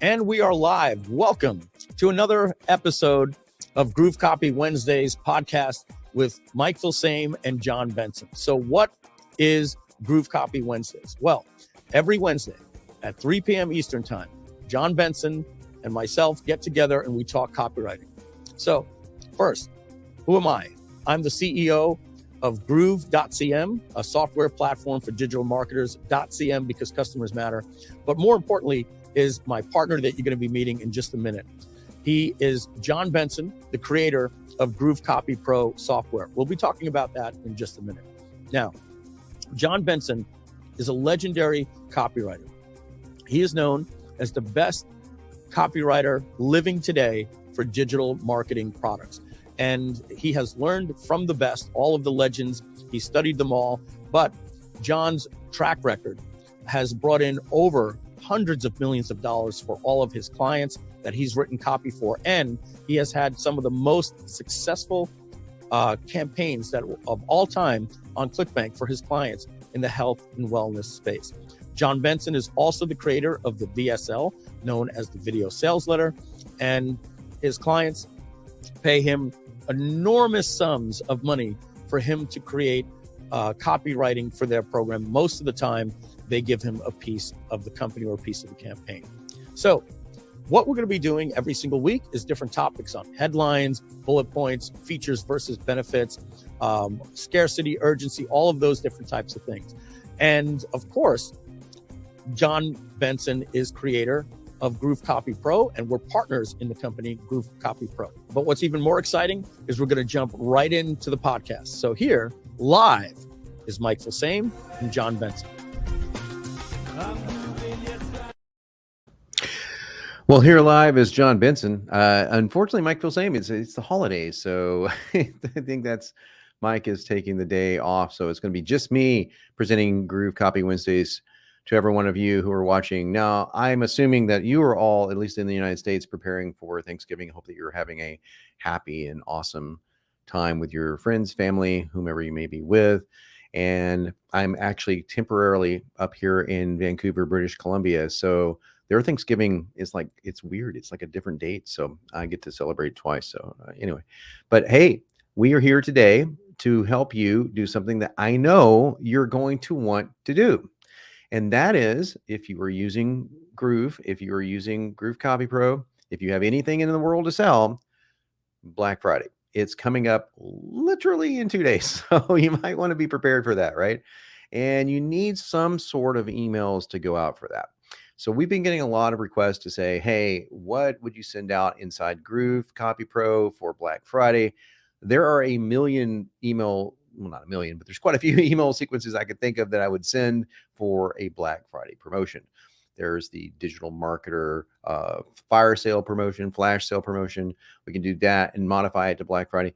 And we are live. Welcome to another episode of Groove Copy Wednesdays podcast with Mike Filsaime and John Benson. So what is Groove Copy Wednesdays? Well, every Wednesday at 3 p.m. Eastern time, John Benson and myself get together and we talk copywriting. So first, who am I? I'm the CEO of Groove.cm, a software platform for digital marketers. .cm because customers matter. But more importantly, is my partner that you're going to be meeting in just a minute. He is John Benson, the creator of GrooveCopyPro software. We'll be talking about that in just a minute. Now, John Benson is a legendary copywriter. He is known as the best copywriter living today for digital marketing products. And he has learned from the best, all of the legends. He studied them all. But John's track record has brought in over hundreds of millions of dollars for all of his clients that he's written copy for. And he has had some of the most successful campaigns that of all time on ClickBank for his clients in the health and wellness space. John Benson is also the creator of the VSL, known as the Video Sales Letter. And his clients pay him enormous sums of money for him to create copywriting for their program. Most of the time, they give him a piece of the company or a piece of the campaign. So what we're going to be doing every single week is different topics on headlines, bullet points, features versus benefits, scarcity, urgency, all of those different types of things. And of course, John Benson is creator of GrooveCopyPro, and we're partners in the company GrooveCopyPro. But what's even more exciting is we're going to jump right into the podcast. So here, live, is Mike Filsaime and John Benson. Well, here live is John Benson. Unfortunately, Mike Filsaime, it's the holidays, so I think that's Mike is taking the day off. So it's going to be just me presenting Groove Copy Wednesdays to every one of you who are watching. Now, I'm assuming that you are all, at least in the United States, preparing for Thanksgiving. I hope that you're having a happy and awesome time with your friends, family, whomever you may be with. And I'm actually temporarily up here in Vancouver, British Columbia. So their Thanksgiving is like, it's weird. It's like a different date. So I get to celebrate twice. So anyway, but hey, we are here today to help you do something that I know you're going to want to do. And that is, if you are using Groove, if you are using GrooveCopyPro, if you have anything in the world to sell, Black Friday. It's coming up literally in 2 days. So you might want to be prepared for that, right? And you need some sort of emails to go out for that. So we've been getting a lot of requests to say, hey, what would you send out inside GrooveCopyPro for Black Friday? There are a million email, well, not a million, but there's quite a few email sequences I could think of that I would send for a Black Friday promotion. There's the digital marketer fire sale promotion, flash sale promotion. We can do that and modify it to Black Friday.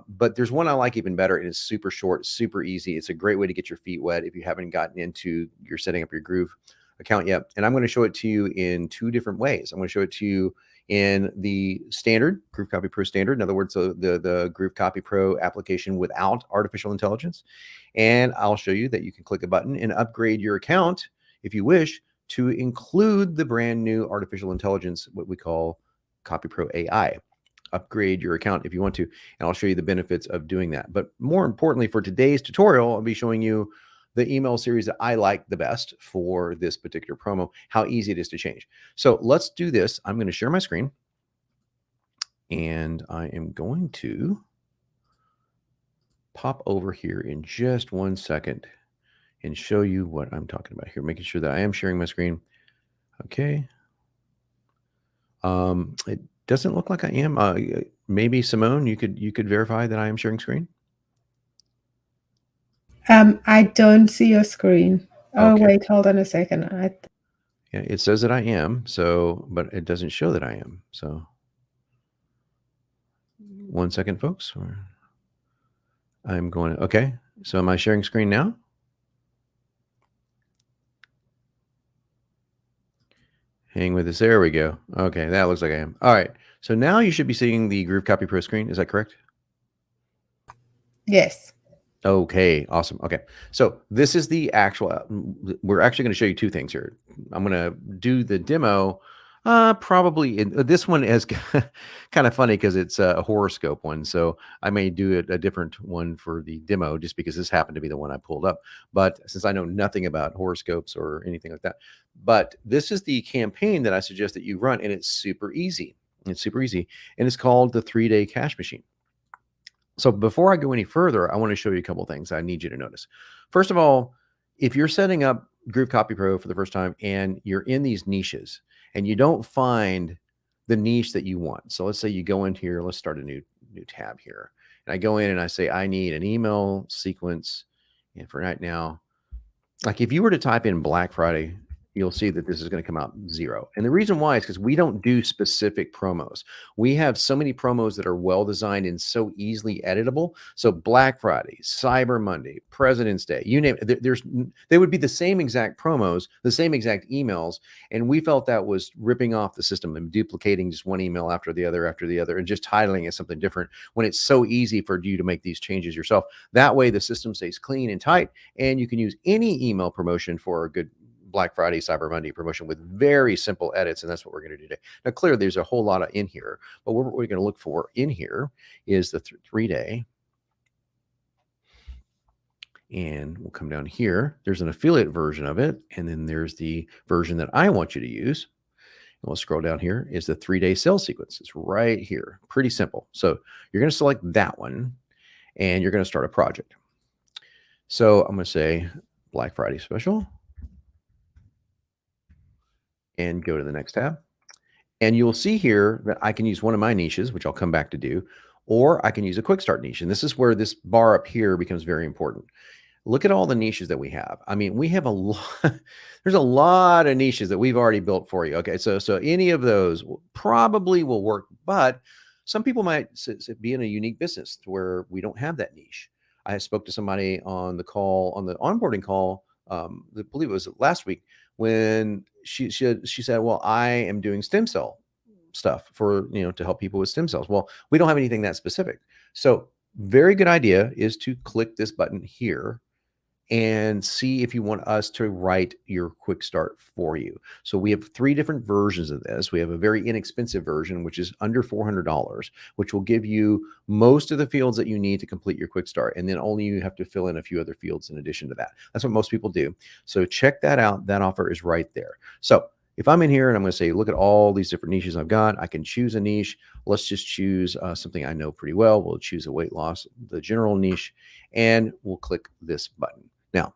But there's one I like even better. It is super short, super easy. It's a great way to get your feet wet if you haven't gotten into your setting up your Groove account yet. And I'm going to show it to you in two different ways. I'm going to show it to you in the standard GrooveCopyPro standard. In other words, the GrooveCopyPro application without artificial intelligence. And I'll show you that you can click a button and upgrade your account if you wish to include the brand new artificial intelligence, what we call CopyPro AI. Upgrade your account if you want to, and I'll show you the benefits of doing that. But more importantly, for today's tutorial, I'll be showing you the email series that I like the best for this particular promo, how easy it is to change. So let's do this. I'm going to share my screen, and I am going to pop over here in just 1 second and show you what I'm talking about here, making sure that I am sharing my screen. Okay. It doesn't look like I am. Maybe Simone, you could verify that I am sharing screen. I don't see your screen. Oh, Okay. wait, hold on a second. Yeah, it says that I am, so, but it doesn't show that I am. So 1 second, folks. I'm going, okay. So am I sharing screen now? Hang with us. There we go. Okay, that looks like I am. All right. So now you should be seeing the GrooveCopyPro screen. Is that correct? Yes. Okay, awesome. Okay, so this is the actual, we're actually going to show you two things here. I'm going to do the demo Probably this one is kind of funny because it's a horoscope one. So I may do a different one for the demo just because this happened to be the one I pulled up. But since I know nothing about horoscopes or anything like that, but this is the campaign that I suggest that you run, and it's super easy. It's super easy, and it's called the 3-day cash machine. So before I go any further, I want to show you a couple of things I need you to notice. First of all, if you're setting up GrooveCopyPro for the first time and you're in these niches and you don't find the niche that you want. So let's say you go into here, let's start a new tab here. And I go in and I say, I need an email sequence. And for right now, like if you were to type in Black Friday, you'll see that this is going to come out 0. And the reason why is because we don't do specific promos. We have so many promos that are well designed and so easily editable. So Black Friday, Cyber Monday, President's Day, you name it, they would be the same exact promos, the same exact emails. And we felt that was ripping off the system and duplicating just one email after the other, and just titling it something different when it's so easy for you to make these changes yourself. That way the system stays clean and tight, and you can use any email promotion for a good Black Friday, Cyber Monday promotion with very simple edits. And that's what we're going to do today. Now, clearly there's a whole lot in here, but what we're going to look for in here is the 3-day. And we'll come down here. There's an affiliate version of it. And then there's the version that I want you to use. And we'll scroll down here is the 3-day sales sequence. It's right here. Pretty simple. So you're going to select that one and you're going to start a project. So I'm going to say Black Friday special. And go to the next tab. And you'll see here that I can use one of my niches, which I'll come back to do, or I can use a quick start niche. And this is where this bar up here becomes very important. Look at all the niches that we have. I mean, we have a lot, there's a lot of niches that we've already built for you. Okay, so any of those probably will work, but some people might be in a unique business where we don't have that niche. I spoke to somebody on the call, on the onboarding call, I believe it was last week, when she said, well, I am doing stem cell stuff for, to help people with stem cells. Well, we don't have anything that specific. So very good idea is to click this button here and see if you want us to write your quick start for you. So we have 3 different versions of this. We have a very inexpensive version, which is under $400, which will give you most of the fields that you need to complete your quick start. And then only you have to fill in a few other fields in addition to that. That's what most people do. So check that out. That offer is right there. So if I'm in here and I'm going to say, look at all these different niches I've got, I can choose a niche. Let's just choose something I know pretty well. We'll choose a weight loss, the general niche, and we'll click this button. Now,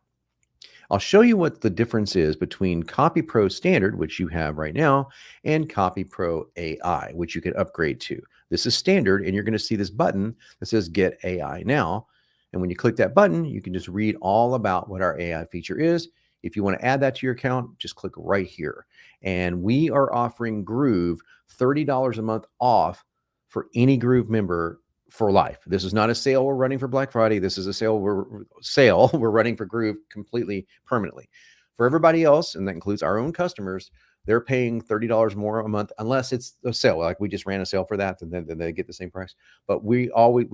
I'll show you what the difference is between CopyPro Standard, which you have right now, and CopyPro AI, which you can upgrade to. This is standard, and you're going to see this button that says Get AI Now. And when you click that button, you can just read all about what our AI feature is. If you want to add that to your account, just click right here. And we are offering Groove $30 a month off for any Groove member for life. This is not a sale we're running for Black Friday. This is a sale we're running for Groove completely permanently. For everybody else, and that includes our own customers, they're paying $30 more a month unless it's a sale. Like we just ran a sale for that, and then they get the same price. But we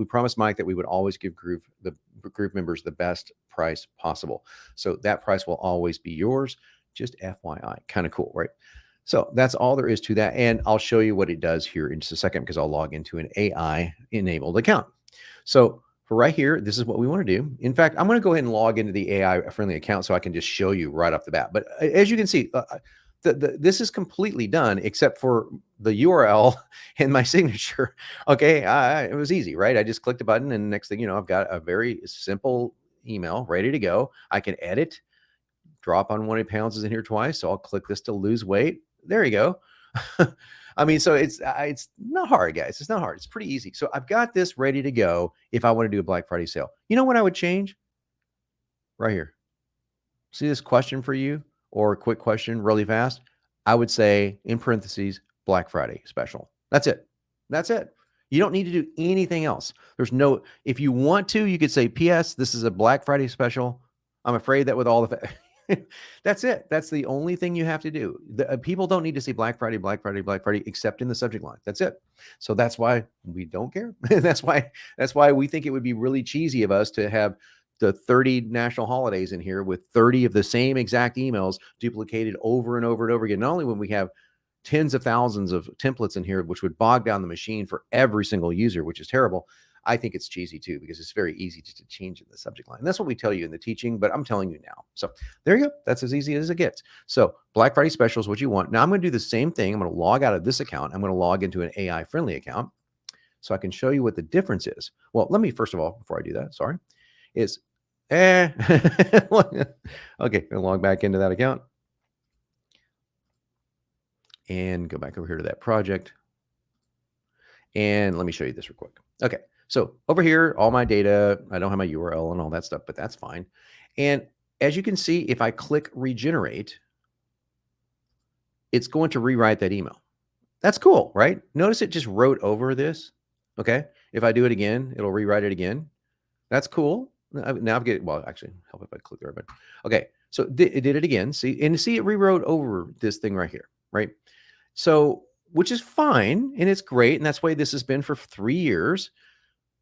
promised Mike that we would always give the Groove members the best price possible. So that price will always be yours. Just FYI, kind of cool, right? So that's all there is to that. And I'll show you what it does here in just a second because I'll log into an AI enabled account. So for right here, this is what we want to do. In fact, I'm going to go ahead and log into the AI friendly account so I can just show you right off the bat. But as you can see, this is completely done except for the URL and my signature. Okay, it was easy, right? I just clicked a button and next thing you know, I've got a very simple email ready to go. I can edit, drop unwanted pounds is in here twice. So I'll click this to lose weight. There you go. I mean, so it's not hard, guys. It's not hard. It's pretty easy. So I've got this ready to go if I want to do a Black Friday sale. You know what I would change? Right here. See this question for you or a quick question really fast? I would say in parentheses, Black Friday special. That's it. That's it. You don't need to do anything else. If you want to, you could say, P.S. This is a Black Friday special. I'm afraid that with all the that's it. That's the only thing you have to do. People don't need to see Black Friday, Black Friday, Black Friday, except in the subject line. That's it. So that's why we don't care. that's why we think it would be really cheesy of us to have the 30 national holidays in here with 30 of the same exact emails duplicated over and over and over again. Not only when we have tens of thousands of templates in here, which would bog down the machine for every single user, which is terrible. I think it's cheesy too, because it's very easy just to change in the subject line. And that's what we tell you in the teaching, but I'm telling you now. So there you go. That's as easy as it gets. So Black Friday special is what you want. Now I'm going to do the same thing. I'm going to log out of this account. I'm going to log into an AI friendly account so I can show you what the difference is. Well, let me, first of all, before I do that, sorry, is, okay, I'll log back into that account and go back over here to that project. And let me show you this real quick. Okay. So over here, all my data, I don't have my URL and all that stuff, but that's fine. And as you can see, if I click regenerate, it's going to rewrite that email. That's cool, right? Notice it just wrote over this. Okay. If I do it again, it'll rewrite it again. That's cool. Now I've got, well, actually, help if I click there, but okay. So it did it again. See, and see, it rewrote over this thing right here, right? So, which is fine, and it's great. And that's why this has been for 3 years.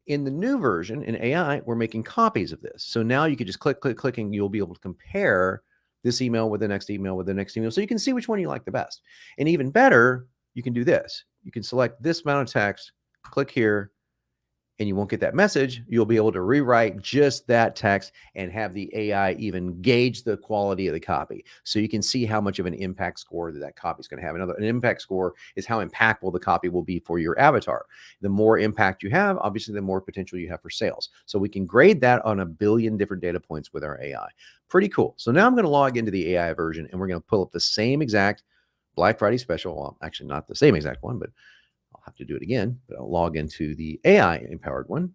In the new version in AI, we're making copies of this. So now you can just click, and you'll be able to compare this email with the next email with the next email. So you can see which one you like the best. And even better, you can do this. You can select this amount of text, click here, and you won't get that message. You'll be able to rewrite just that text and have the AI even gauge the quality of the copy. So you can see how much of an impact score that copy is going to have. An impact score is how impactful the copy will be for your avatar. The more impact you have, obviously, the more potential you have for sales. So we can grade that on 1 billion different data points with our AI. Pretty cool. So now I'm going to log into the AI version, and we're going to pull up the same exact Black Friday special. Well, actually not the same exact one, but I'll have to do it again, but I'll log into the AI empowered one.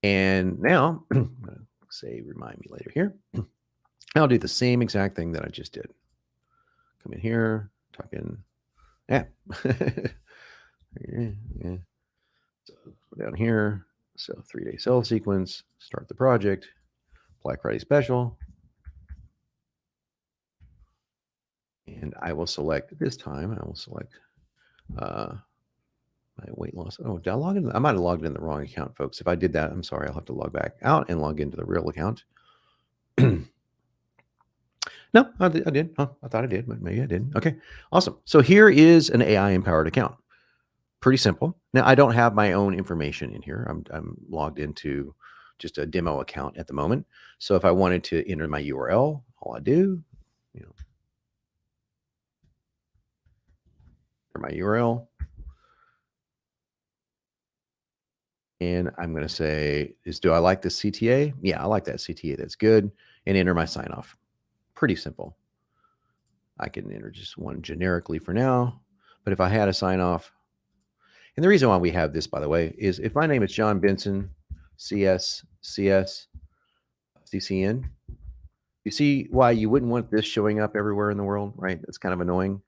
And now, say, remind me later here. I'll do the same exact thing that I just did. Come in here, type in app. Yeah. So down here, so 3-day sales sequence, start the project, Black Friday special. And I will select this time, I will select my weight loss. Oh, did I log in? I might have logged in the wrong account, folks. If I did that, I'm sorry. I'll have to log back out and log into the real account. No, I did. Huh, I thought I did, but maybe I didn't. Okay, awesome. So here is an AI empowered account. Pretty simple. Now I don't have my own information in here. I'm logged into just a demo account at the moment. So if I wanted to enter my URL, all I do, enter my URL. And I'm going to say do I like the CTA? Yeah, I like that CTA. That's good. And enter my sign off. Pretty simple. I can enter just one generically for now, but if I had a sign off, and the reason why we have this, by the way, is if my name is John Benson, CS, CCN, you see why you wouldn't want this showing up everywhere in the world, right? It's kind of annoying.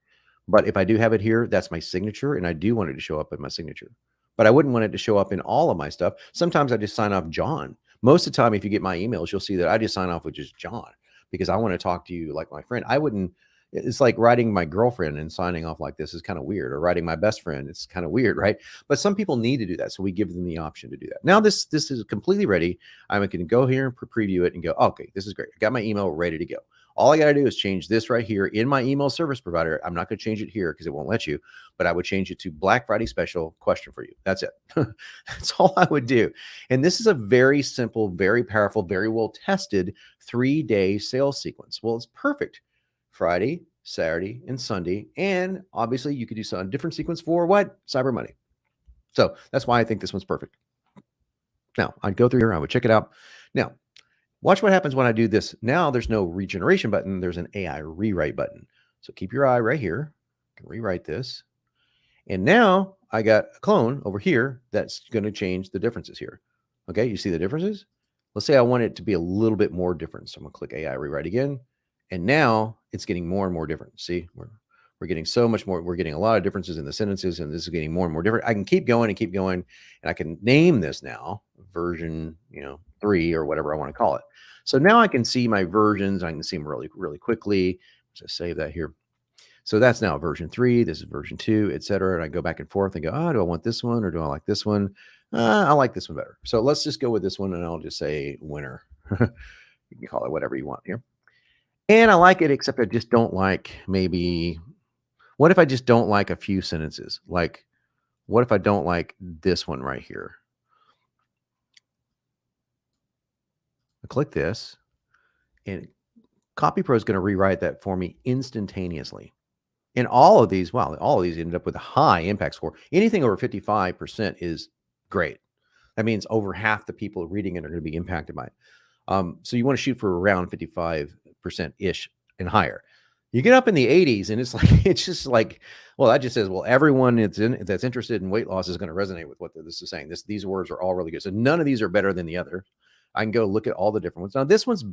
But if I do have it here, that's my signature, and I do want it to show up in my signature. But I wouldn't want it to show up in all of my stuff. Sometimes I just sign off John. Most of the time, if you get my emails, you'll see that I just sign off with just John because I want to talk to you like my friend. I wouldn't, it's like writing my girlfriend and signing off like this is kind of weird, or writing my best friend. It's kind of weird, right? But some people need to do that. So we give them the option to do that. Now this is completely ready. I can go here and preview it and go, okay, this is great. I got my email ready to go. All I got to do is change this right here in my email service provider. I'm not going to change it here because it won't let you, but I would change it to Black Friday special question for you. That's it. That's all I would do. And this is a very simple, very powerful, very well tested 3-day sales sequence. Well, it's perfect. Friday, Saturday, and Sunday. And obviously you could do some different sequence for what? Cyber Monday. So that's why I think this one's perfect. Now I'd go through here. I would check it out. Now, watch what happens when I do this. Now there's no regeneration button. There's an AI rewrite button. So keep your eye right here. I can rewrite this. And now I got a clone over here that's going to change the differences here. Okay, you see the differences? Let's say I want it to be a little bit more different. So I'm going to click AI rewrite again. And now it's getting more and more different. See, we're getting so much more. We're getting a lot of differences in the sentences, and this is getting more and more different. I can keep going and keep going, and I can name this now version, 3 or whatever I want to call it. So now I can see my versions. I can see them really, really quickly. Just save that here. So that's now version 3. This is version 2, etc. And I go back and forth and go, oh, do I want this one or do I like this one? I like this one better. So let's just go with this one, and I'll just say winner. You can call it whatever you want here. And I like it, except I just don't like maybe What if I just don't like a few sentences? Like, what if I don't like this one right here? I click this, and CopyPro is going to rewrite that for me instantaneously. And all of these, wow, all of these ended up with a high impact score. Anything over 55% is great. That means over half the people reading it are going to be impacted by it. So you want to shoot for around 55%-ish and higher. You get up in the 80s and it's like, it's just like, well, that just says, well, everyone that's interested in weight loss is going to resonate with what this is saying. These words are all really good. So none of these are better than the other. I can go look at all the different ones. Now this one's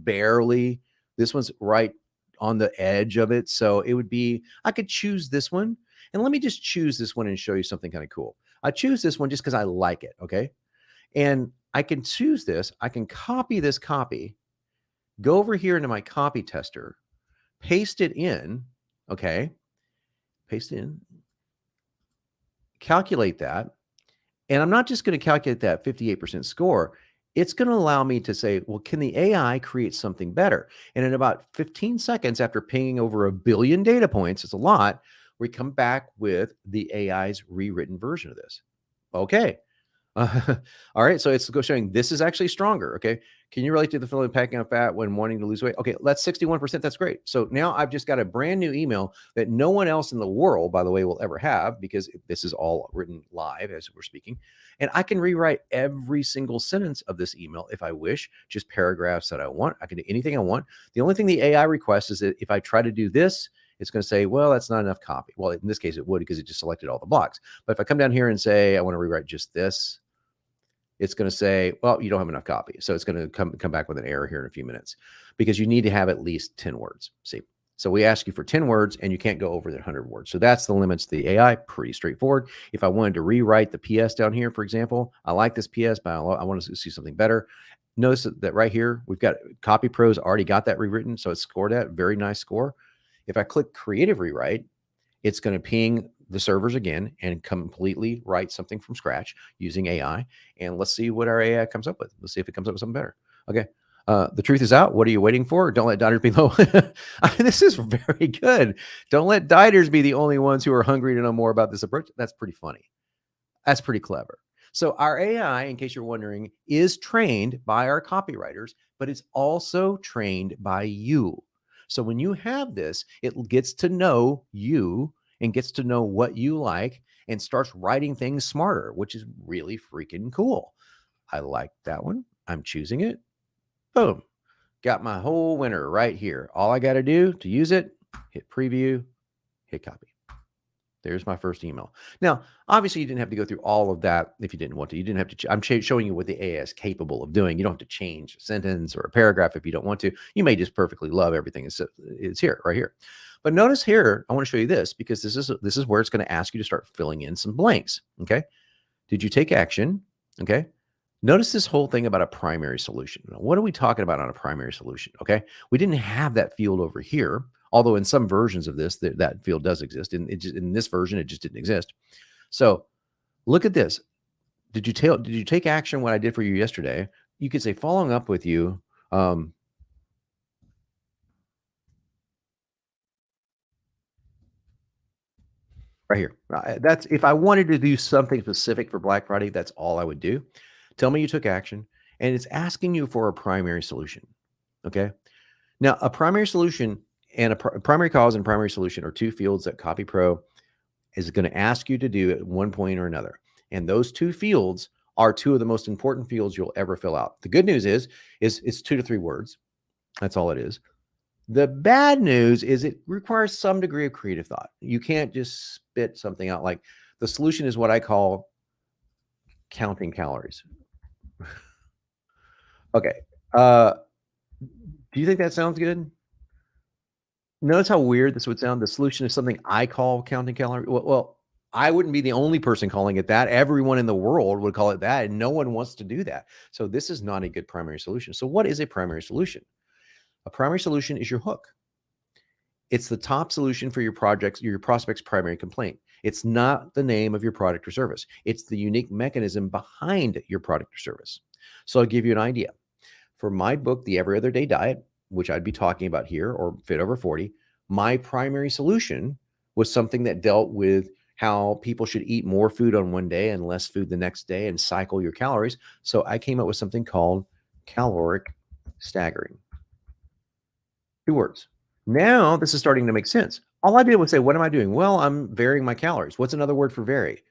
right on the edge of it. So it would be, I could choose this one, and let me just choose this one and show you something kind of cool. I choose this one just because I like it. Okay. And I can choose this. I can copy this copy, go over here into my copy tester, paste it in. Okay. Paste it in, calculate that. And I'm not just going to calculate that 58% score. It's going to allow me to say, well, can the AI create something better? And in about 15 seconds after pinging over 1 billion data points, it's a lot, we come back with the AI's rewritten version of this. Okay. All right. So it's showing this is actually stronger. Okay. Can you relate to the feeling of packing on fat when wanting to lose weight? Okay. That's 61%. That's great. So now I've just got a brand new email that no one else in the world, by the way, will ever have, because this is all written live as we're speaking. And I can rewrite every single sentence of this email if I wish, just paragraphs that I want. I can do anything I want. The only thing the AI requests is that if I try to do this, it's going to say, well, that's not enough copy. Well, in this case, it would, because it just selected all the blocks. But if I come down here and say, I want to rewrite just this, it's going to say, well, you don't have enough copy. So it's going to come back with an error here in a few minutes, because you need to have at least 10 words. See, so we ask you for 10 words and you can't go over the 100 words. So that's the limits to the AI. Pretty straightforward. If I wanted to rewrite the PS down here, for example, I like this PS, but I want to see something better. Notice that right here, we've got CopyPro's already got that rewritten. So it's scored at very nice score. If I click creative rewrite, it's going to ping the servers again and completely write something from scratch using AI. And let's see what our AI comes up with. Let's see if it comes up with something better. Okay. The truth is out. What are you waiting for? Don't let dieters be low. This is very good. Don't let dieters be the only ones who are hungry to know more about this approach. That's pretty funny. That's pretty clever. So our AI, in case you're wondering, is trained by our copywriters, but it's also trained by you. So when you have this, it gets to know you and gets to know what you like and starts writing things smarter, which is really freaking cool. I like that one. I'm choosing it. Boom. Got my whole winner right here. All I got to do to use it, hit preview, hit copy. There's my first email. Now, obviously, you didn't have to go through all of that if you didn't want to. You didn't have to. I'm showing you what the AI is capable of doing. You don't have to change a sentence or a paragraph if you don't want to. You may just perfectly love everything. It's here, right here. But notice here, I want to show you this, because this is where it's going to ask you to start filling in some blanks. Okay. Did you take action? Okay. Notice this whole thing about a primary solution. Now, what are we talking about on a primary solution? Okay. We didn't have that field over here, although in some versions of this, that field does exist. In this version, it just didn't exist. So look at this. Did you take action what I did for you yesterday? You could say, following up with you. Right here. That's if I wanted to do something specific for Black Friday, that's all I would do. Tell me you took action, and it's asking you for a primary solution. Okay. Now, a primary solution and a primary cause and primary solution are two fields that CopyPro is going to ask you to do at one point or another. And those two fields are two of the most important fields you'll ever fill out. The good news is it's 2 to 3 words. That's all it is. The bad news is it requires some degree of creative thought. You can't just spit something out. Like, the solution is what I call counting calories. Okay. Do you think that sounds good? Notice how weird this would sound. The solution is something I call counting calories. Well, I wouldn't be the only person calling it that. Everyone in the world would call it that, and no one wants to do that. So this is not a good primary solution. So what is a primary solution? A primary solution is your hook. It's the top solution for your prospect's primary complaint. It's not the name of your product or service. It's the unique mechanism behind your product or service. So I'll give you an idea. For my book, The Every Other Day Diet, which I'd be talking about here, or Fit Over 40, my primary solution was something that dealt with how people should eat more food on one day and less food the next day and cycle your calories. So I came up with something called caloric staggering. 2 words. Now this is starting to make sense. All I did was say, what am I doing? Well, I'm varying my calories. What's another word for vary?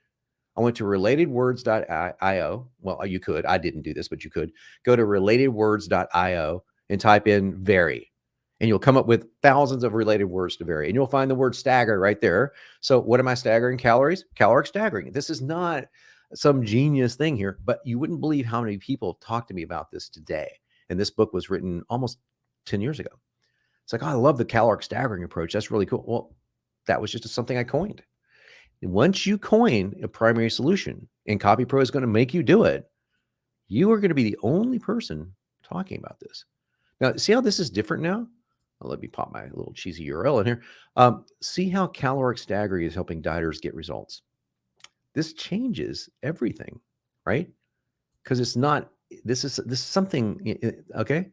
I went to relatedwords.io. Well, you could. I didn't do this, but you could go to relatedwords.io and type in vary. And you'll come up with thousands of related words to vary. And you'll find the word stagger right there. So what am I staggering? Calories? Caloric staggering. This is not some genius thing here, but you wouldn't believe how many people talk to me about this today. And this book was written almost 10 years ago. It's like, oh, I love the caloric staggering approach. That's really cool. Well, that was just something I coined. Once you coin a primary solution and CopyPro is going to make you do it, you are going to be the only person talking about this. Now, see how this is different now? Well, let me pop my little cheesy URL in here. See how caloric staggering is helping dieters get results. This changes everything, right? Because it's not, this is something, okay?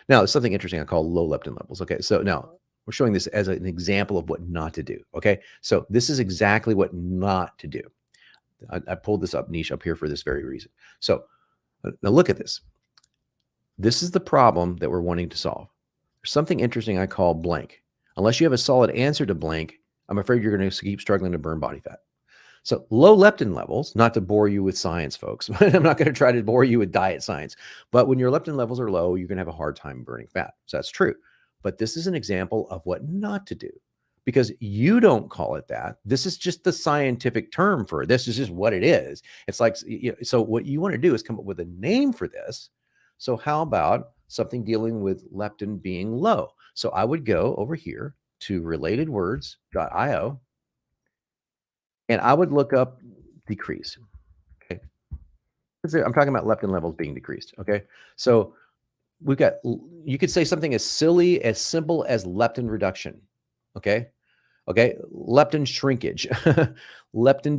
Now, it's something interesting I call low leptin levels. Okay, so now we're showing this as an example of what not to do. Okay, so this is exactly what not to do. I pulled this up niche up here for this very reason. So now look at this. This is the problem that we're wanting to solve. There's something interesting I call blank. Unless you have a solid answer to blank, I'm afraid you're going to keep struggling to burn body fat. So low leptin levels, not to bore you with science, folks. I'm not going to try to bore you with diet science. But when your leptin levels are low, you're going to have a hard time burning fat. So that's true. But this is an example of what not to do, because you don't call it that. This is just the scientific term for it. This is just what it is. It's like, so what you want to do is come up with a name for this. So how about something dealing with leptin being low? So I would go over here to relatedwords.io and I would look up decrease. Okay. I'm talking about leptin levels being decreased. Okay. So we've got, you could say something as silly, as simple as leptin reduction. Okay. Okay. Leptin shrinkage, leptin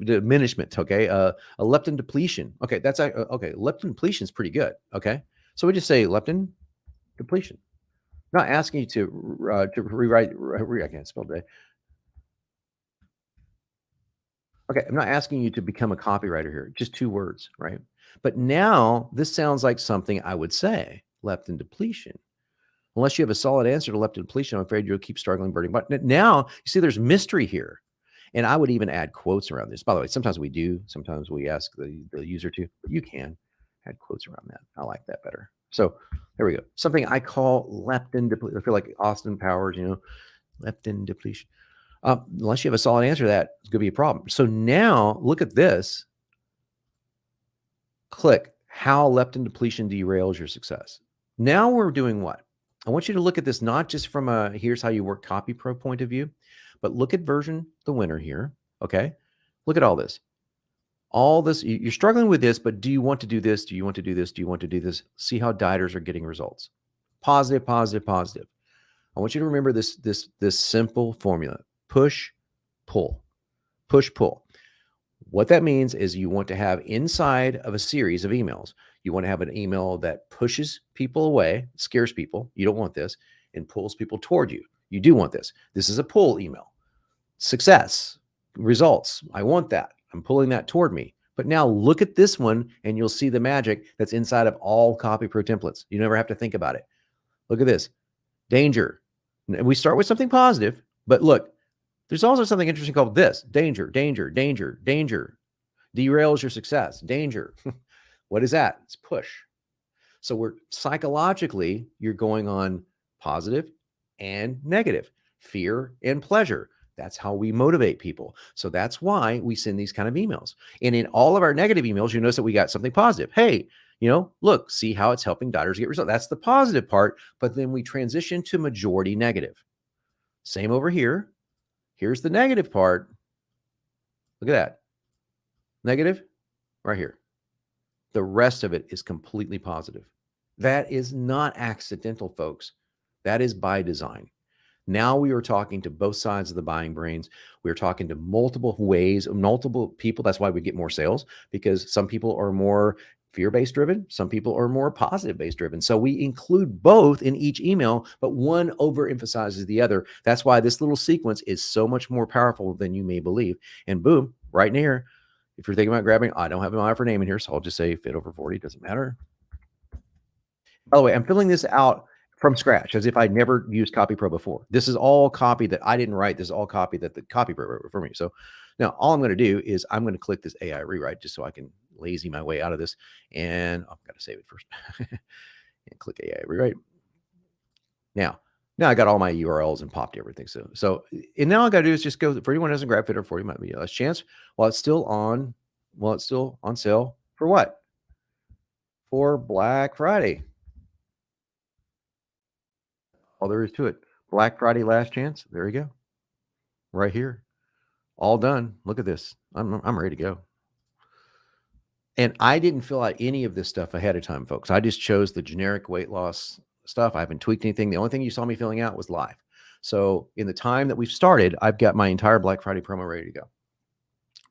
diminishment. Okay. A leptin depletion. Okay. That's okay. Leptin depletion is pretty good. Okay. So we just say leptin depletion. I'm not asking you to rewrite, I can't spell today. Okay, I'm not asking you to become a copywriter here, just 2 words, right? But now this sounds like something I would say, leptin depletion. Unless you have a solid answer to leptin depletion, I'm afraid you'll keep struggling burning. But now you see there's mystery here. And I would even add quotes around this. By the way, sometimes we do, sometimes we ask the user to, but you can add quotes around that. I like that better. So there we go. Something I call leptin depletion. I feel like Austin Powers, leptin depletion. Unless you have a solid answer to that, it's going to be a problem. So now look at this. Click how leptin depletion derails your success. Now we're doing what? I want you to look at this not just from a here's how you work CopyPro point of view, but look at version the winner here. Okay. Look at all this. All this, you're struggling with this, but do you want to do this? Do you want to do this? Do you want to do this? See how dieters are getting results. Positive, positive, positive. I want you to remember this simple formula. Push, pull, push, pull. What that means is you want to have inside of a series of emails, you want to have an email that pushes people away, scares people. You don't want this, and pulls people toward you. You do want this. This is a pull email. Success, results. I want that. I'm pulling that toward me. But now look at this one and you'll see the magic that's inside of all CopyPro templates. You never have to think about it. Look at this. Danger. We start with something positive, but look, there's also something interesting called this. Danger, danger, danger, danger. Derails your success. Danger. What is that? It's push. So we're psychologically, you're going on positive and negative, fear and pleasure. That's how we motivate people. So that's why we send these kind of emails. And in all of our negative emails, you notice that we got something positive. Hey, look, see how it's helping dieters get results. That's the positive part. But then we transition to majority negative. Same over here. Here's the negative part. Look at that. Negative right here. The rest of it is completely positive. That is not accidental, folks. That is by design. Now we are talking to both sides of the buying brains. We're talking to multiple ways, multiple people. That's why we get more sales, because some people are more fear-based driven. Some people are more positive-based driven. So we include both in each email, but one overemphasizes the other. That's why this little sequence is so much more powerful than you may believe. And boom, right in here, if you're thinking about grabbing, I don't have an offer name in here, so I'll just say fit over 40, doesn't matter. By the way, I'm filling this out from scratch as if I'd never used CopyPro before. This is all copy that I didn't write. This is all copy that the CopyPro wrote for me. So now all I'm going to do is I'm going to click this AI rewrite just so I can lazy my way out of this. And I've got to save it first. And click AI rewrite. Now I got all my URLs and popped everything. So and now all I got to do is just go for anyone who doesn't grab fit or 40 might be a less chance while it's still on sale for what? For Black Friday. All there is to it. Black Friday last chance. There you go. Right here. All done. Look at this. I'm ready to go. And I didn't fill out any of this stuff ahead of time, folks. I just chose the generic weight loss stuff. I haven't tweaked anything. The only thing you saw me filling out was live. So in the time that we've started, I've got my entire Black Friday promo ready to go,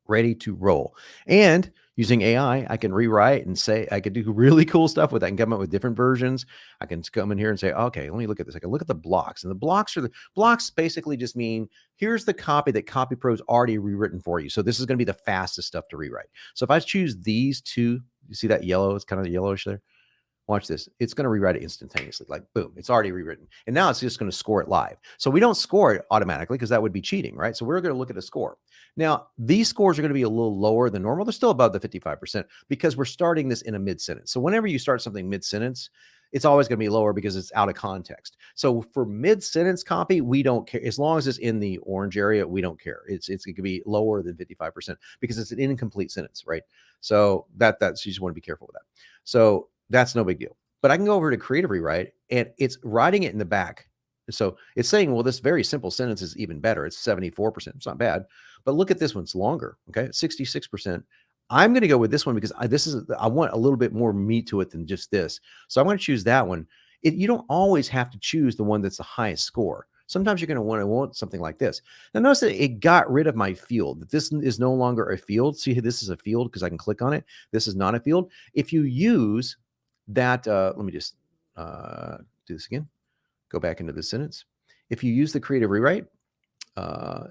ready to roll. And using AI, I can rewrite and say, I could do really cool stuff with that. I can come up with different versions. I can come in here and say, okay, let me look at this. I can look at the blocks, and the blocks basically just mean, here's the copy that CopyPro's already rewritten for you. So this is going to be the fastest stuff to rewrite. So if I choose these two, you see that yellow, it's kind of yellowish there. Watch this. It's going to rewrite it instantaneously. Like, boom, it's already rewritten. And now it's just going to score it live. So we don't score it automatically because that would be cheating, right? So we're going to look at a score. Now, these scores are going to be a little lower than normal. They're still above the 55% because we're starting this in a mid-sentence. So whenever you start something mid-sentence, it's always going to be lower because it's out of context. So for mid-sentence copy, we don't care. As long as it's in the orange area, we don't care. It could be lower than 55% because it's an incomplete sentence, right? So that's you just want to be careful with that. So that's no big deal. But I can go over to creative rewrite and it's writing it in the back. So it's saying, well, this very simple sentence is even better. It's 74%. It's not bad. But look at this one. It's longer. Okay. 66%. I'm going to go with this one because I want a little bit more meat to it than just this. So I'm going to choose that one. You don't always have to choose the one that's the highest score. Sometimes you're going to want something like this. Now notice that it got rid of my field. That this is no longer a field. See, this is a field because I can click on it. This is not a field. If you use that, let me just do this again. Go back into the sentence. If you use the creative rewrite, I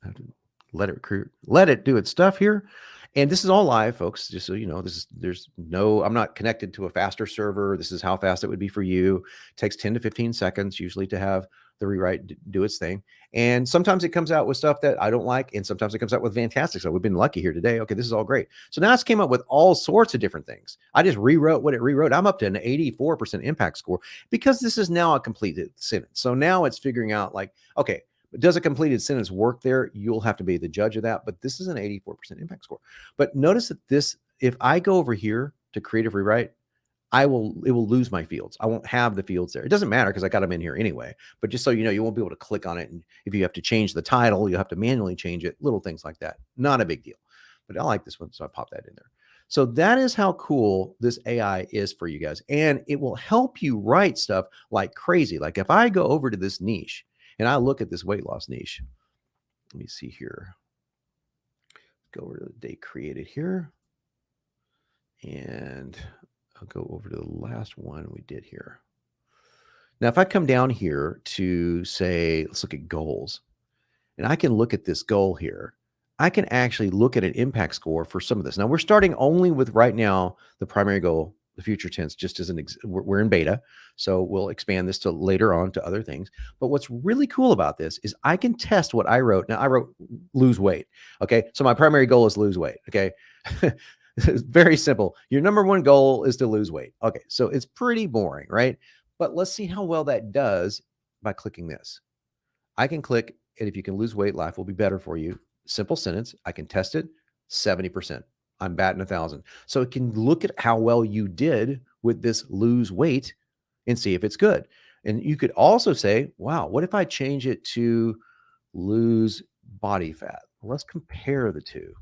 have to let it do its stuff here. And this is all live, folks, just so you know. I'm not connected to a faster server. This is how fast it would be for you. It takes 10 to 15 seconds usually to have the rewrite do its thing. And sometimes it comes out with stuff that I don't like, and sometimes it comes out with fantastic stuff. We've been lucky here today. Okay, this is all great. So now it's came up with all sorts of different things. I just rewrote what it rewrote. I'm up to an 84% impact score because this is now a completed sentence. So now it's figuring out like, okay, does a completed sentence work there? You'll have to be the judge of that. But this is an 84% impact score. But notice that if I go over here to creative rewrite, it will lose my fields. I won't have the fields there. It doesn't matter because I got them in here anyway. But just so you know, you won't be able to click on it. And if you have to change the title, you have to manually change it. Little things like that. Not a big deal. But I like this one, so I pop that in there. So that is how cool this AI is for you guys. And it will help you write stuff like crazy. Like if I go over to this niche, and I look at this weight loss niche. Let me see here. Go over to the date created here. And I'll go over to the last one we did here. Now, if I come down here to say, let's look at goals. And I can look at this goal here. I can actually look at an impact score for some of this. Now, we're starting only with right now the primary goal, the future tense, just as we're in beta. So we'll expand this to later on to other things. But what's really cool about this is I can test what I wrote. Now I wrote lose weight. Okay. So my primary goal is lose weight. Okay. It's very simple. Your number one goal is to lose weight. Okay. So it's pretty boring, right? But let's see how well that does by clicking this. I can click, and if you can lose weight, life will be better for you. Simple sentence. I can test it. 70%. I'm batting 1,000. So it can look at how well you did with this lose weight and see if it's good. And you could also say, wow, what if I change it to lose body fat? Let's compare the two.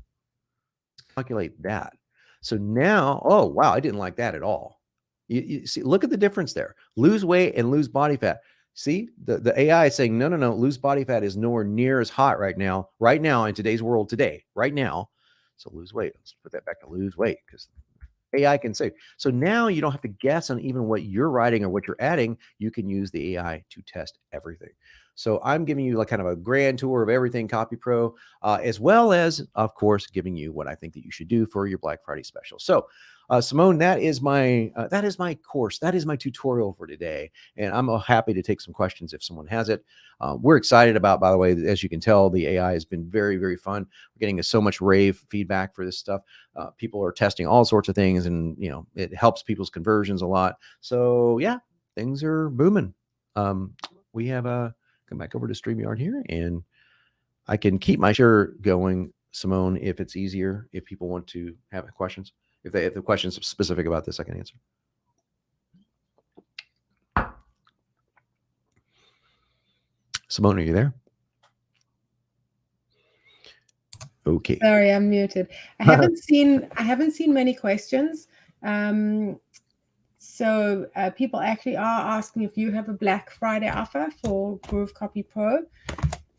Let's calculate that. So now, oh, wow, I didn't like that at all. You see, look at the difference there. Lose weight and lose body fat. See, the AI is saying, no, lose body fat is nowhere near as hot right now in today's world today, right now. So lose weight. Let's put that back to lose weight because AI can say. So now you don't have to guess on even what you're writing or what you're adding. You can use the AI to test everything. So I'm giving you like kind of a grand tour of everything CopyPro, as well as, of course, giving you what I think that you should do for your Black Friday special. So, Simone, that is my course. That is my tutorial for today, and I'm happy to take some questions if someone has it. We're excited about, by the way, as you can tell, the AI has been very, very fun. We're getting so much rave feedback for this stuff. People are testing all sorts of things, and it helps people's conversions a lot. So yeah, things are booming. We have come back over to StreamYard here, and I can keep my share going, Simone, if it's easier, if people want to have questions. If the questions specific about this, I can answer. Simone, are you there? Okay. Sorry, I'm muted. I haven't seen many questions. So people actually are asking if you have a Black Friday offer for GrooveCopyPro.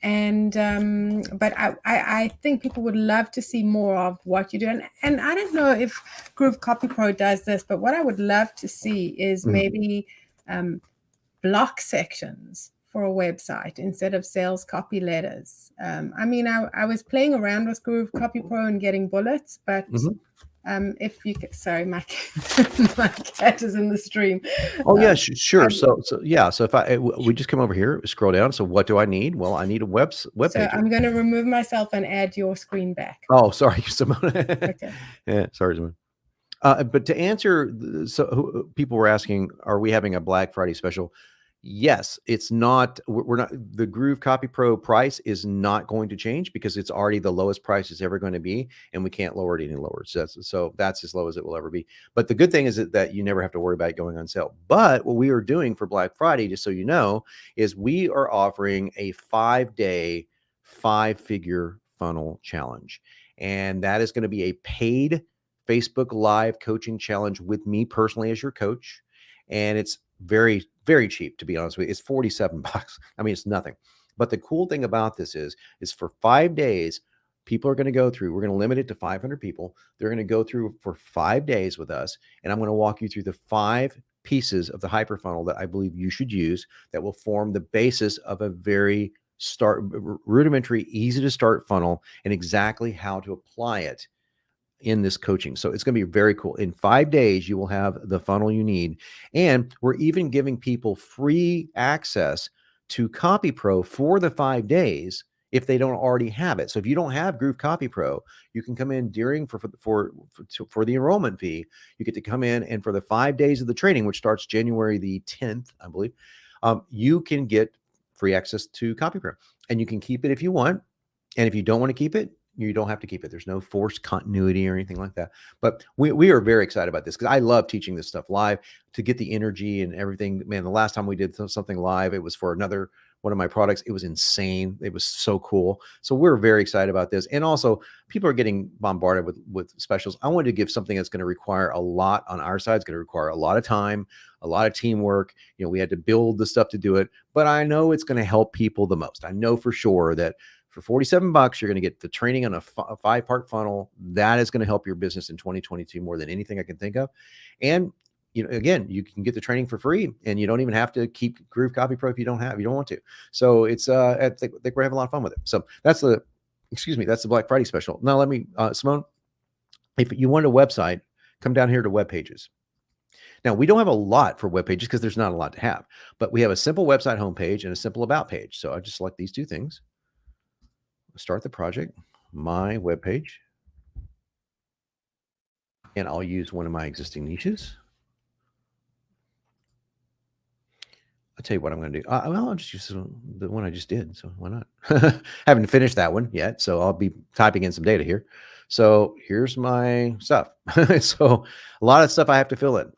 And but I think people would love to see more of what you do. And I don't know if GrooveCopyPro does this, but what I would love to see is maybe block sections for a website instead of sales copy letters. I mean, I was playing around with GrooveCopyPro and getting bullets, but if you could, sorry, my cat is in the stream. Oh yeah, sure. So yeah, so if we just come over here, scroll down. So what do I need? Well, I need a web page. So I'm going to remove myself and add your screen back. Oh, sorry, Simone. Okay. Yeah, sorry, Simone. But to answer, so people were asking, are we having a Black Friday special? Yes, it's not. We're not. The GrooveCopyPro price is not going to change because it's already the lowest price it's ever going to be, and we can't lower it any lower. So that's as low as it will ever be. But the good thing is that you never have to worry about it going on sale. But what we are doing for Black Friday, just so you know, is we are offering a 5-day, 5-figure funnel challenge, and that is going to be a paid Facebook Live coaching challenge with me personally as your coach. And it's very, very cheap, to be honest with you. It's $47. I mean, it's nothing. But the cool thing about this is for 5 days, people are going to go through, we're going to limit it to 500 people. They're going to go through for 5 days with us. And I'm going to walk you through the 5 pieces of the hyperfunnel that I believe you should use that will form the basis of a very rudimentary, easy to start funnel, and exactly how to apply it in this coaching. So it's going to be very cool. In 5 days, you will have the funnel you need. And we're even giving people free access to CopyPro for the 5 days if they don't already have it. So if you don't have GrooveCopyPro, you can come in during for the enrollment fee. You get to come in, and for the 5 days of the training, which starts January the 10th, I believe, you can get free access to CopyPro, and you can keep it if you want. And if you don't want to keep it, you don't have to keep it. There's no forced continuity or anything like that. But we are very excited about this because I love teaching this stuff live to get the energy and everything. Man, the last time we did something live, it was for another one of my products. It was insane. It was so cool. So we're very excited about this. And also, people are getting bombarded with specials. I wanted to give something that's going to require a lot on our side. It's going to require a lot of time, a lot of teamwork. We had to build the stuff to do it. But I know it's going to help people the most. I know for sure that for $47, you're going to get the training on a 5-part funnel. That is going to help your business in 2022 more than anything I can think of. And again, you can get the training for free, and you don't even have to keep GrooveCopyPro if you don't want to. So it's I think we're having a lot of fun with it. So that's the Black Friday special. Now let me, Simone, if you want a website, come down here to Webpages. Now, we don't have a lot for Webpages because there's not a lot to have, but we have a simple website homepage and a simple about page. So I just select these two things. Start the project, my web page, and I'll use one of my existing niches. I'll tell you what I'm going to do. Well, I'll just use the one I just did. So why not? Haven't finished that one yet, so I'll be typing in some data here. So here's my stuff. So a lot of stuff I have to fill in.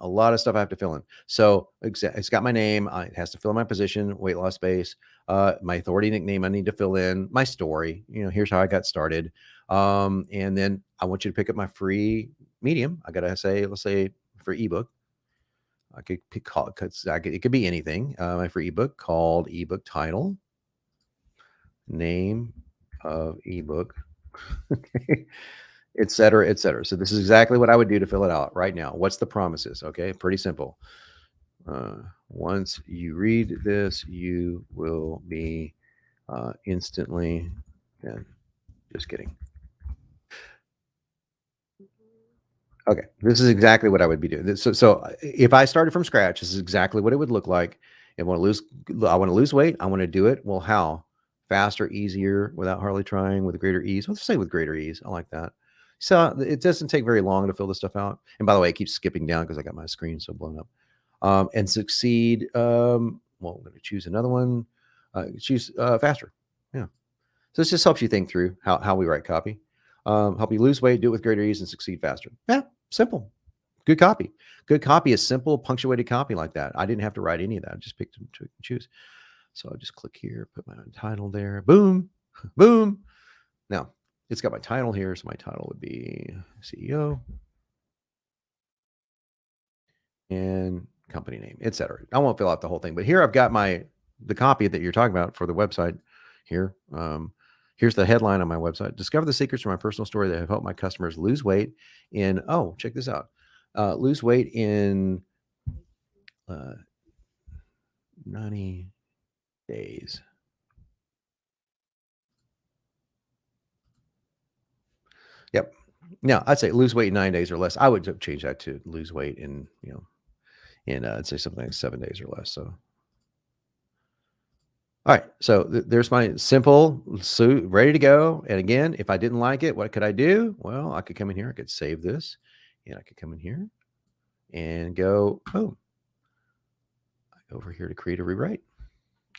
So it's got my name. It has to fill in my position, weight loss base, my authority nickname I need to fill in, my story. Here's how I got started. And then I want you to pick up my free medium. I got to say, let's say for ebook. I could it could be anything. My free ebook called ebook title, name of ebook. Okay. et cetera, et cetera. So this is exactly what I would do to fill it out right now. What's the promises? Okay, pretty simple. Once you read this, you will be instantly, yeah, just kidding. Okay, this is exactly what I would be doing. So if I started from scratch, this is exactly what it would look like. I want to lose weight. I want to do it. Well, how? Faster, easier, without hardly trying, with greater ease. Let's say with greater ease. I like that. So it doesn't take very long to fill this stuff out. And by the way, it keeps skipping down because I got my screen so blown up. And succeed. Well, I'm going to choose another one. Choose faster. Yeah. So this just helps you think through how we write copy. Help you lose weight, do it with greater ease, and succeed faster. Yeah, simple. Good copy. Good copy is simple, punctuated copy like that. I didn't have to write any of that. I just picked and choose. So I'll just click here, put my title there. Boom, boom. Now it's got my title here. So my title would be CEO and company name, etc. I won't fill out the whole thing, but here I've got the copy that you're talking about for the website here. Here's the headline on my website. Discover the secrets from my personal story that have helped my customers lose weight in, check this out. Lose weight in 90 days. Yep. Now I'd say lose weight in 9 days or less. I would change that to lose weight in, I'd say something like 7 days or less. So, all right. So there's my simple suit ready to go. And again, if I didn't like it, what could I do? Well, I could come in here. I could save this and I could come in here and go, boom. Over here to create a rewrite.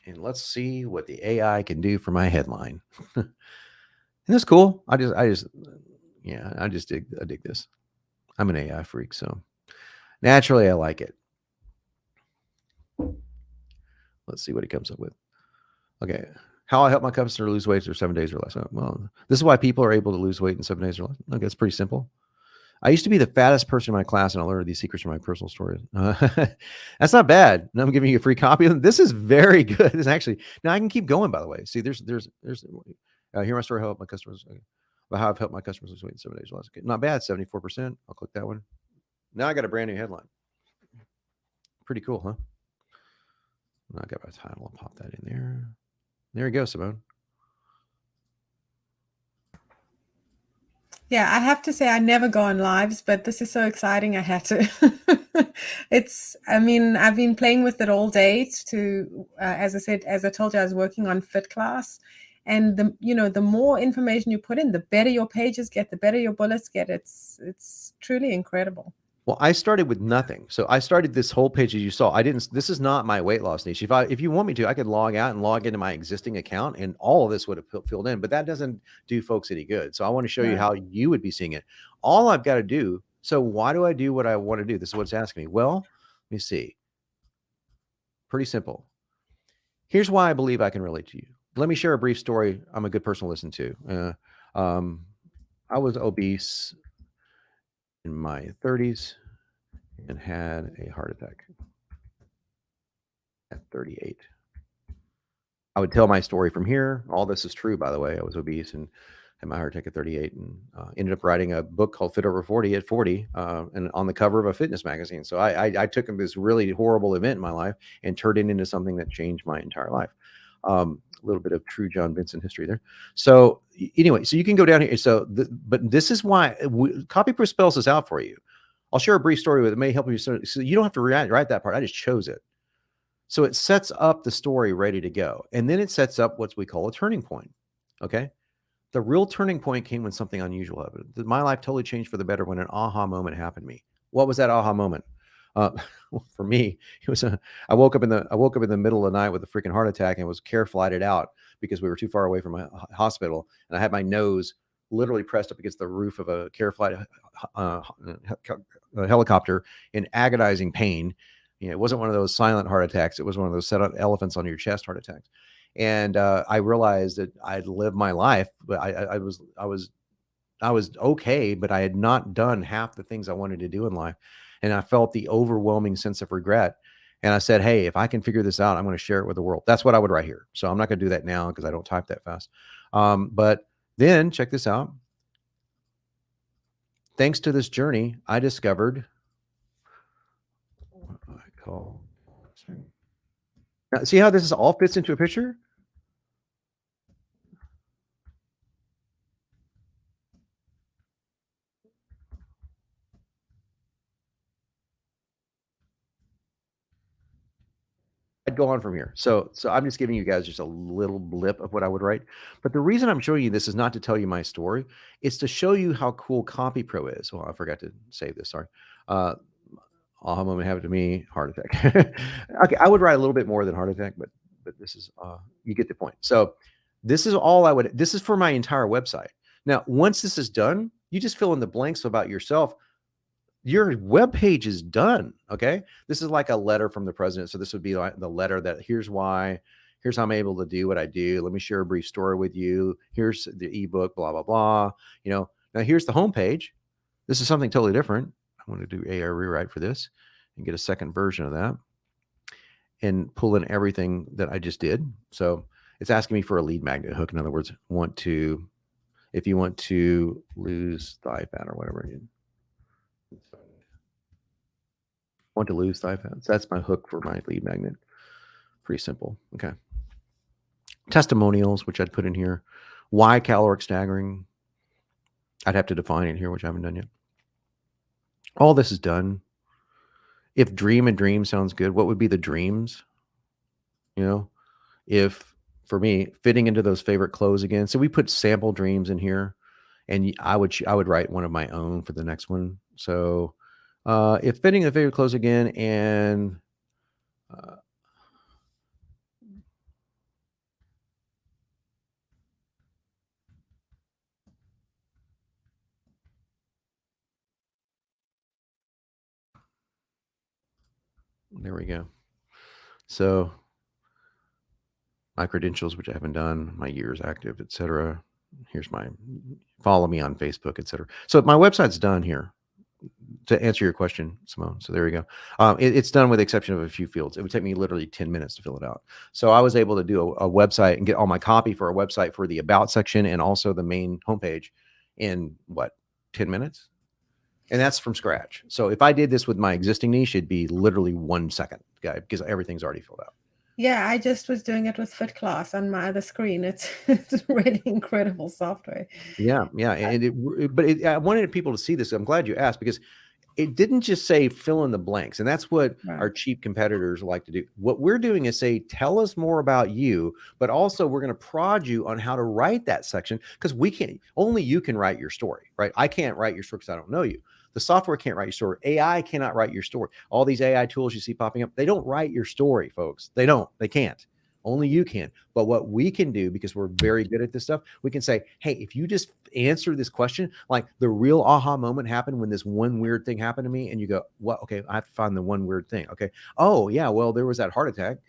And let's see what the AI can do for my headline. And that's cool. I dig this. I'm an AI freak, so naturally I like it. Let's see what he comes up with. Okay. How I help my customer lose weight for 7 days or less. Well, this is why people are able to lose weight in 7 days or less. Okay, it's pretty simple. I used to be the fattest person in my class, and I learned these secrets from my personal stories. That's not bad. And I'm giving you a free copy. This is very good. This actually, now I can keep going, by the way. See, there's hear my story, how I help my customers. About how I've helped my customers lose weight in 7 days or less. Okay, not bad, 74%. I'll click that one. Now I got a brand new headline. Pretty cool, huh? I got my title. I'll pop that in there. There you go, Simone. Yeah, I have to say I never go on lives, but this is so exciting. I had to. I've been playing with it all day as I told you, I was working on Fit Class. And the more information you put in, the better your pages get, the better your bullets get. It's truly incredible. Well, I started with nothing. So I started this whole page as you saw. This is not my weight loss niche. If you want me to, I could log out and log into my existing account and all of this would have filled in, but that doesn't do folks any good. So I want to show you how you would be seeing it. All I've got to do. So why do I do what I want to do? This is what it's asking me. Well, let me see. Pretty simple. Here's why I believe I can relate to you. Let me share a brief story. I'm a good person to listen to. I was obese in my 30s and had a heart attack at 38. I would tell my story from here. All this is true, by the way. I was obese and had my heart attack at 38 and ended up writing a book called Fit Over 40 at 40 and on the cover of a fitness magazine. So I took this really horrible event in my life and turned it into something that changed my entire life. A little bit of true John Benson history there. So anyway, so you can go down here. So, but this is why CopyPro spells this out for you. I'll share a brief story with it. It may help you. So you don't have to write that part. I just chose it. So it sets up the story ready to go. And then it sets up what we call a turning point. Okay. The real turning point came when something unusual happened. My life totally changed for the better when an aha moment happened to me. What was that aha moment? For me, it was I woke up in the middle of the night with a freaking heart attack and was care flighted out because we were too far away from a hospital, and I had my nose literally pressed up against the roof of a care flight helicopter in agonizing pain. It wasn't one of those silent heart attacks. It was one of those set up elephants on your chest heart attacks. And I realized that I'd lived my life, but I was okay, but I had not done half the things I wanted to do in life. And I felt the overwhelming sense of regret. And I said, hey, if I can figure this out, I'm going to share it with the world. That's what I would write here. So I'm not going to do that now because I don't type that fast. But then check this out. thanks to this journey, I discovered what I call. Now, see how this is all fits into a picture? I'd go on from here. So I'm just giving you guys just a little blip of what I would write. But the reason I'm showing you this is not to tell you my story. It's to show you how cool CopyPro is. Well, I forgot to save this. Sorry. Aha moment happened to me. Heart attack. Okay, I would write a little bit more than heart attack, but this is you get the point. So this is all I would. This is for my entire website. Now, once this is done, you just fill in the blanks about yourself. Your web page is done. Okay. This is like a letter from the president. So this would be like the letter that here's why, here's how I'm able to do what I do. Let me share a brief story with you. Here's the ebook, blah, blah, blah. You know, now here's the home page. This is something totally different. I want to do AI rewrite for this and get a second version of that and pull in everything that I just did. So it's asking me for a lead magnet hook. In other words, if you want to lose thigh fat or whatever, want to lose thigh fat. So that's my hook for my lead magnet. Pretty simple. Okay. Testimonials, which I'd put in here. Why caloric staggering? I'd have to define it here, which I haven't done yet. All this is done. If dream and dream sounds good, what would be the dreams? You know, if for me, fitting into those favorite clothes again. So we put sample dreams in here, and I would write one of my own for the next one. So if fitting the favorite clothes again, and there we go. So my credentials, which I haven't done, my years active, etc. Here's my follow me on Facebook, etc. So my website's done here. To answer your question, Simone. So there you go. It's done with the exception of a few fields. It would take me literally 10 minutes to fill it out. So I was able to do a website and get all my copy for a website for the about section and also the main homepage in 10 minutes? And that's from scratch. So if I did this with my existing niche, it'd be literally 1 second, guy, because everything's already filled out. Yeah, I just was doing it with FitClass on my other screen. It's really incredible software. Yeah, and I wanted people to see this. I'm glad you asked, because it didn't just say fill in the blanks, and that's what our cheap competitors like to do. What we're doing is say, tell us more about you, but also we're going to prod you on how to write that section, because only you can write your story, right? I can't write your story because I don't know you. The software can't write your story. AI cannot write your story. All these AI tools you see popping up, they don't write your story, folks. They can't. Only you can. But what we can do, because we're very good at this stuff, we can say, hey, if you just answer this question, like the real aha moment happened when this one weird thing happened to me, and you go, well, okay, I have to find the one weird thing. Okay. Oh yeah, well, there was that heart attack.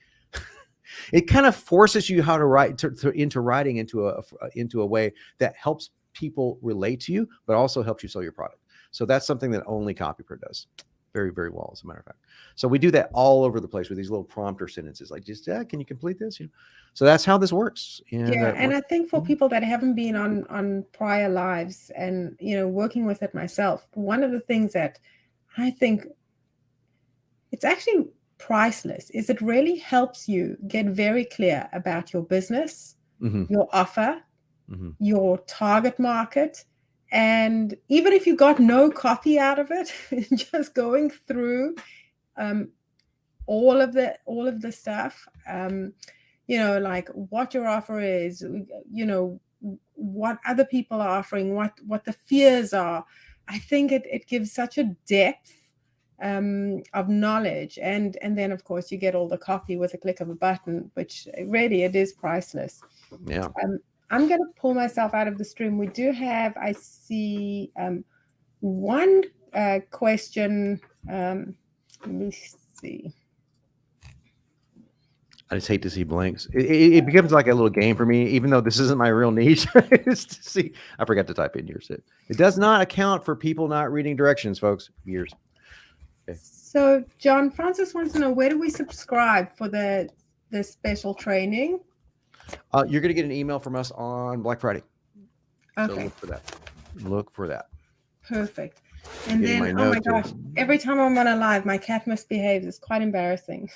It kind of forces you how to write into writing into a way that helps people relate to you, but also helps you sell your product. So that's something that only CopyPro does very, very well, as a matter of fact. So we do that all over the place with these little prompter sentences, like just, can you complete this? So that's how this works. And I think for people that haven't been on prior lives and, working with it myself, one of the things that I think it's actually priceless is it really helps you get very clear about your business, your offer, your target market. And even if you got no copy out of it, just going through all of the stuff, like what your offer is, what other people are offering, what the fears are. I think it gives such a depth of knowledge, and then of course you get all the copy with a click of a button, which really it is priceless. Yeah. I'm going to pull myself out of the stream. We do have, I see, one question. Let me see. I just hate to see blanks. It becomes like a little game for me, even though this isn't my real niche. See, I forgot to type in yours. It does not account for people not reading directions, folks. Years. Okay. So John Francis wants to know, where do we subscribe for the special training? You're going to get an email from us on Black Friday. Okay. So look for that. Perfect. And Getting then, my oh my note here. gosh, every time I'm on a live, my cat misbehaves. It's quite embarrassing.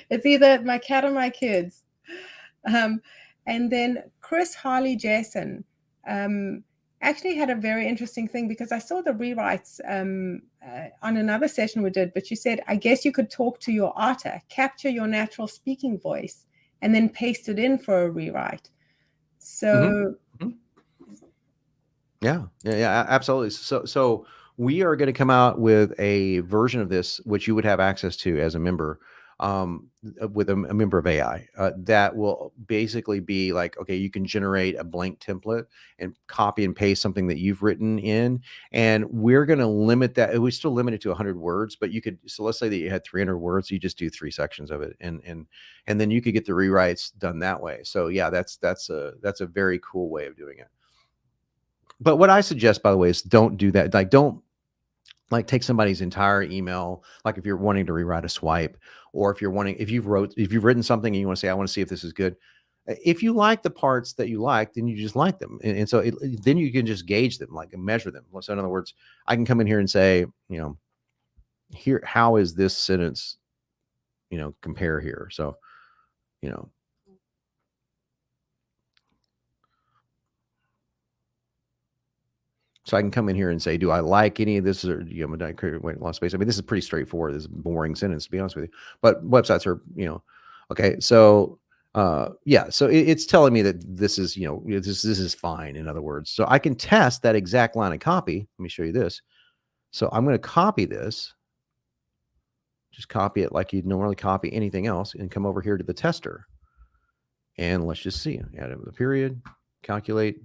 It's either my cat or my kids. And then Chris Harley Jason actually had a very interesting thing, because I saw the rewrites on another session we did, but she said, I guess you could talk to your otter, capture your natural speaking voice, and then paste it in for a rewrite. So Yeah, absolutely. So we are going to come out with a version of this, which you would have access to as a member, with a member of AI, that will basically be like, okay, you can generate a blank template and copy and paste something that you've written in, and we're going to limit that. We still limit it to 100 words, but you could. So let's say that you had 300 words, you just do 3 sections of it, and then you could get the rewrites done that way. So yeah, that's a very cool way of doing it. But what I suggest, by the way, is don't do that. Like, don't take somebody's entire email. Like if you're wanting to rewrite a swipe, or if you've written something and you want to say, I want to see if this is good. If you like the parts that you like, then you just like them. And so then you can just gauge them, like measure them. So in other words, I can come in here and say, here, how is this sentence, compare here? So, So I can come in here and say, do I like any of this, or I create weight loss space? I mean, this is pretty straightforward. This is a boring sentence, to be honest with you. But websites are, okay. So yeah, so it's telling me that this is, this is fine. In other words, so I can test that exact line of copy. Let me show you this. So I'm going to copy this. Just copy it like you'd normally copy anything else, and come over here to the tester. And let's just see. Add the period, calculate.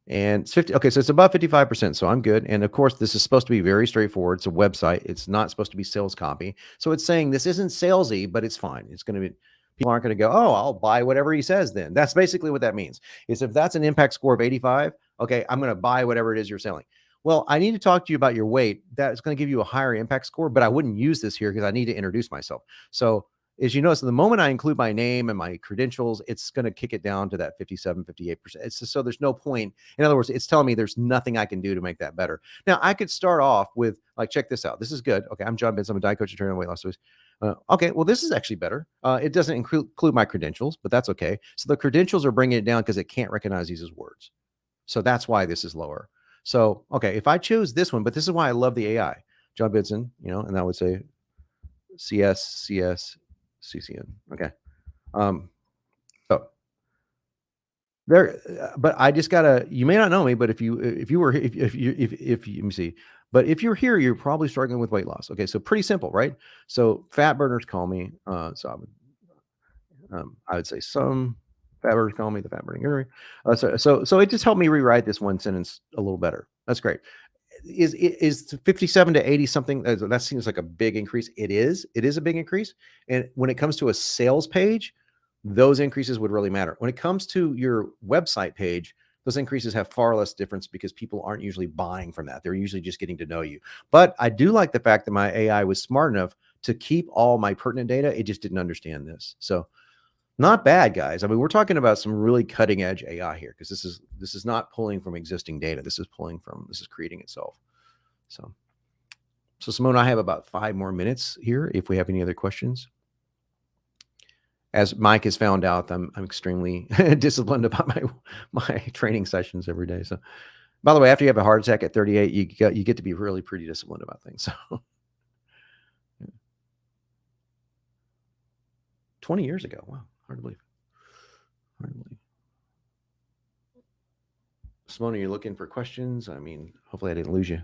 And it's 50. Okay, so it's above 55%. So I'm good. And of course, this is supposed to be very straightforward. It's a website. It's not supposed to be sales copy. So it's saying this isn't salesy, but it's fine. It's going to be, people aren't going to go, oh, I'll buy whatever he says then. That's basically what that means. Is if that's an impact score of 85, okay, I'm going to buy whatever it is you're selling. Well, I need to talk to you about your weight. That's going to give you a higher impact score, but I wouldn't use this here because I need to introduce myself. So as you notice, the moment I include my name and my credentials, it's going to kick it down to that 57, 58%. It's just, so there's no point. In other words, it's telling me there's nothing I can do to make that better. Now, I could start off with, like, check this out. This is good. Okay, I'm John Benson. I'm a diet coach and trainer on weight loss. Okay, well, this is actually better. It doesn't include my credentials, but that's okay. So the credentials are bringing it down because it can't recognize these as words. So that's why this is lower. So, okay, if I choose this one, but this is why I love the AI, John Benson, and I would say CS, CCN. Okay. So there, but I just gotta, you may not know me, but if you were, if you, let me see, but if you're here, you're probably struggling with weight loss. Okay. So pretty simple, right? So fat burners call me. So I would say some fat burners call me the fat burning area. So it just helped me rewrite this one sentence a little better. That's great. Is 57 to 80 something? That seems like a big increase. It is a big increase. And when it comes to a sales page, those increases would really matter. When it comes to your website page, those increases have far less difference because people aren't usually buying from that. They're usually just getting to know you. But I do like the fact that my AI was smart enough to keep all my pertinent data. It just didn't understand this. So not bad, guys. I mean, we're talking about some really cutting edge AI here, because this is not pulling from existing data. This is creating itself. So Simone, I have about 5 more minutes here if we have any other questions. As Mike has found out, I'm extremely disciplined about my training sessions every day. So, by the way, after you have a heart attack at 38, you get to be really pretty disciplined about things. So 20 years ago. Wow. Hard to believe. Simone, you're looking for questions? I mean, hopefully I didn't lose you.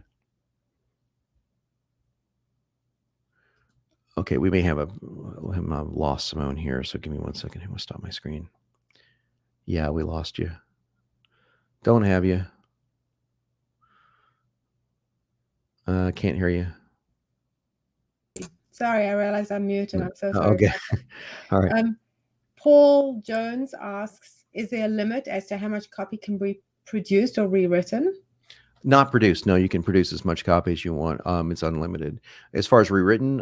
Okay, we may have lost Simone here, so give me 1 second. I'm going to stop my screen. Yeah, we lost you. Don't have you. Can't hear you. Sorry, I realized I'm muted. I'm so sorry. Okay. All right. Paul Jones asks, is there a limit as to how much copy can be produced or rewritten? Not produced. No, you can produce as much copy as you want. It's unlimited. As far as rewritten,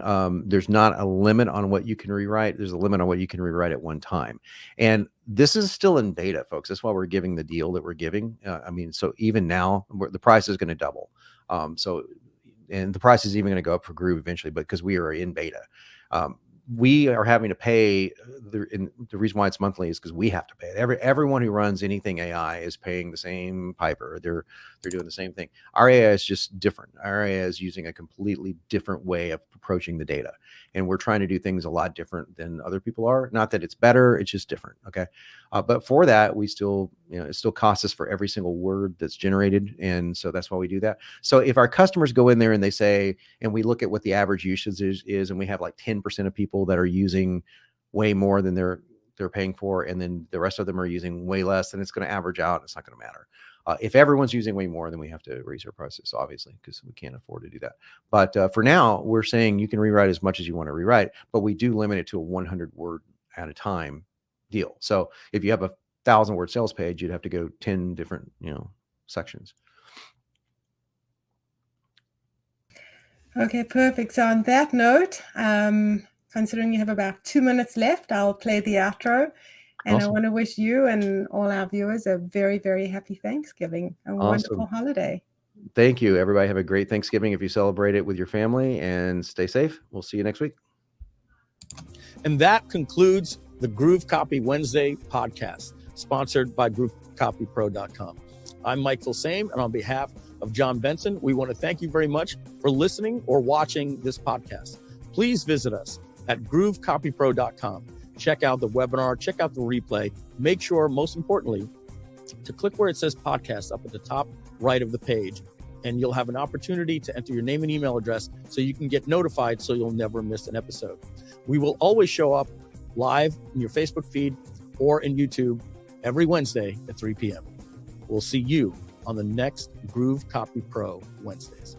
there's not a limit on what you can rewrite. There's a limit on what you can rewrite at one time. And this is still in beta, folks. That's why we're giving the deal that we're giving. I mean, so even now the price is going to double. And the price is even going to go up for Groove eventually, but because we are in beta, we are having to pay. The reason why it's monthly is because we have to pay it. Everyone who runs anything AI is paying the same piper. They're doing the same thing. Our AI is just different. Our AI is using a completely different way of approaching the data, and we're trying to do things a lot different than other people are. Not that it's better, it's just different. Okay, but for that, we still, it still costs us for every single word that's generated, and so that's why we do that. So if our customers go in there and they say, and we look at what the average usage is, and we have like 10% of people that are using way more than they're paying for, and then the rest of them are using way less, then it's going to average out. It's not going to matter. If everyone's using way more, then we have to raise our prices, obviously, because we can't afford to do that. But for now, we're saying you can rewrite as much as you want to rewrite, but we do limit it to a 100 word at a time deal. So if you have a 1,000-word sales page, you'd have to go 10 different, sections. Okay, perfect. So on that note, considering you have about 2 minutes left, I'll play the outro. And awesome. I want to wish you and all our viewers a very, very happy Thanksgiving, a wonderful holiday. Thank you, everybody. Have a great Thanksgiving if you celebrate it with your family, and stay safe. We'll see you next week. And that concludes the Groove Copy Wednesday podcast, sponsored by GrooveCopyPro.com. I'm Mike Filsaime, and on behalf of John Benson, we want to thank you very much for listening or watching this podcast. Please visit us at GrooveCopyPro.com. Check out the webinar, check out the replay. Make sure, most importantly, to click where it says podcast up at the top right of the page, and you'll have an opportunity to enter your name and email address so you can get notified so you'll never miss an episode. We will always show up live in your Facebook feed or in YouTube every Wednesday at 3 p.m. We'll see you on the next Groove Copy Pro Wednesdays.